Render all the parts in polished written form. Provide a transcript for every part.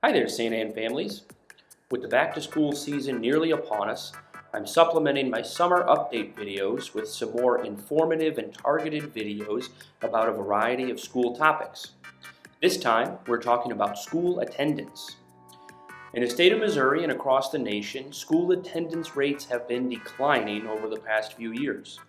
Hi there, St. Anne families. With the back-to-school season nearly upon us, I'm supplementing my summer update videos with some more informative and targeted videos about a variety of school topics. This time, we're talking about school attendance. In the state of Missouri and across the nation, school attendance rates have been declining over the past few years.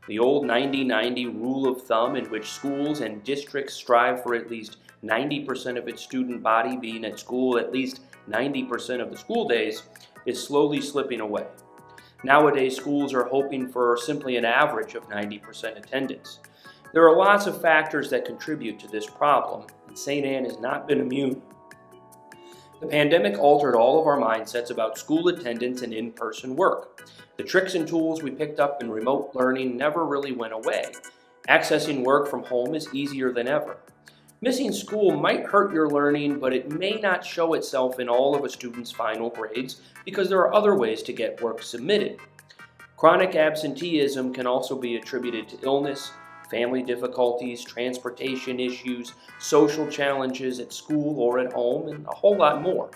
The old 90-90 rule of thumb, in which schools and districts strive for at least 90% of its student body being at school at least 90% of the school days, is slowly slipping away. Nowadays, schools are hoping for simply an average of 90% attendance. There are lots of factors that contribute to this problem, and St. Anne has not been immune. The pandemic altered all of our mindsets about school attendance and in-person work. The tricks and tools we picked up in remote learning never really went away. Accessing work from home is easier than ever. Missing school might hurt your learning, but it may not show itself in all of a student's final grades because there are other ways to get work submitted. Chronic absenteeism can also be attributed to illness, family difficulties, transportation issues, social challenges at school or at home, and a whole lot more.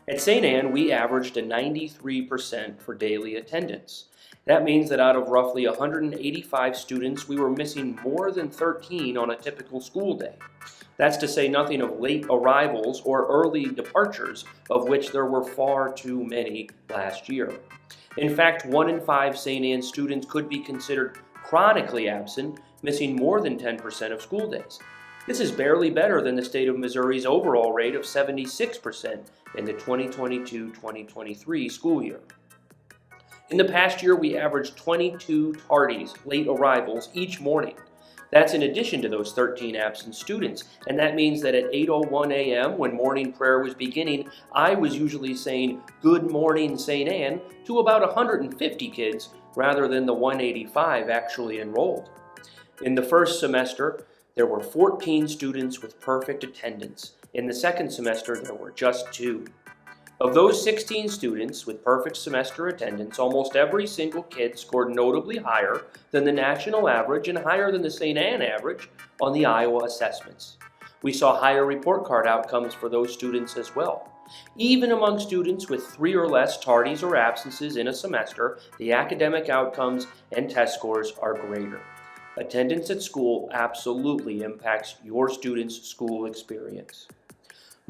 At St. Anne, we averaged a 93% for daily attendance. That means that out of roughly 185 students, we were missing more than 13 on a typical school day. That's to say nothing of late arrivals or early departures, of which there were far too many last year. In fact, 1 in 5 St. Anne students could be considered chronically absent, missing more than 10% of school days. This is barely better than the state of Missouri's overall rate of 76% in the 2022-2023 school year. In the past year, we averaged 22 tardies, late arrivals, each morning. That's in addition to those 13 absent students, and that means that at 8:01 a.m., when morning prayer was beginning, I was usually saying, "Good morning, St. Anne," to about 150 kids, rather than the 185 actually enrolled. In the first semester, there were 14 students with perfect attendance. In the second semester, there were just 2. Of those 16 students with perfect semester attendance, almost every single kid scored notably higher than the national average and higher than the St. Anne average on the Iowa assessments. We saw higher report card outcomes for those students as well. Even among students with 3 or less tardies or absences in a semester, the academic outcomes and test scores are greater. Attendance at school absolutely impacts your students' school experience.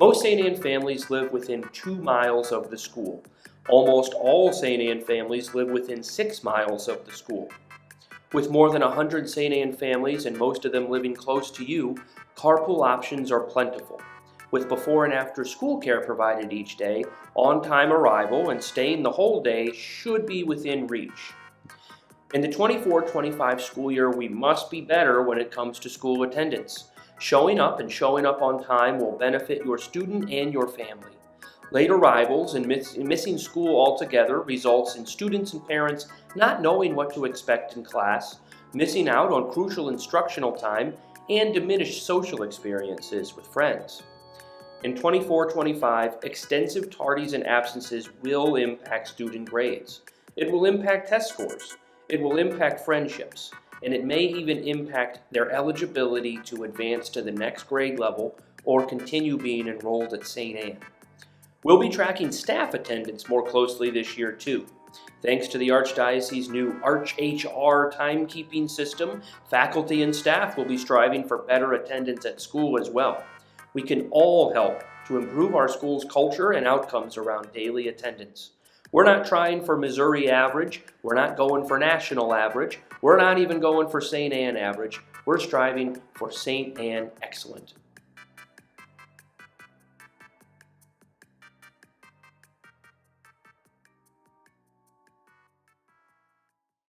Most St. Anne families live within 2 miles of the school. Almost all St. Anne families live within 6 miles of the school. With more than 100 St. Anne families and most of them living close to you, carpool options are plentiful. With before and after school care provided each day, on-time arrival and staying the whole day should be within reach. In the 24-25 school year, we must be better when it comes to school attendance. Showing up and showing up on time will benefit your student and your family. Late arrivals and missing school altogether results in students and parents not knowing what to expect in class, missing out on crucial instructional time, and diminished social experiences with friends. In 24-25, extensive tardies and absences will impact student grades. It will impact test scores. It will impact friendships. And it may even impact their eligibility to advance to the next grade level or continue being enrolled at St. Anne. We'll be tracking staff attendance more closely this year too. Thanks to the Archdiocese's new ArchHR timekeeping system, faculty and staff will be striving for better attendance at school as well. We can all help to improve our school's culture and outcomes around daily attendance. We're not trying for Missouri average. We're not going for national average. We're not even going for St. Anne average. We're striving for St. Anne excellent.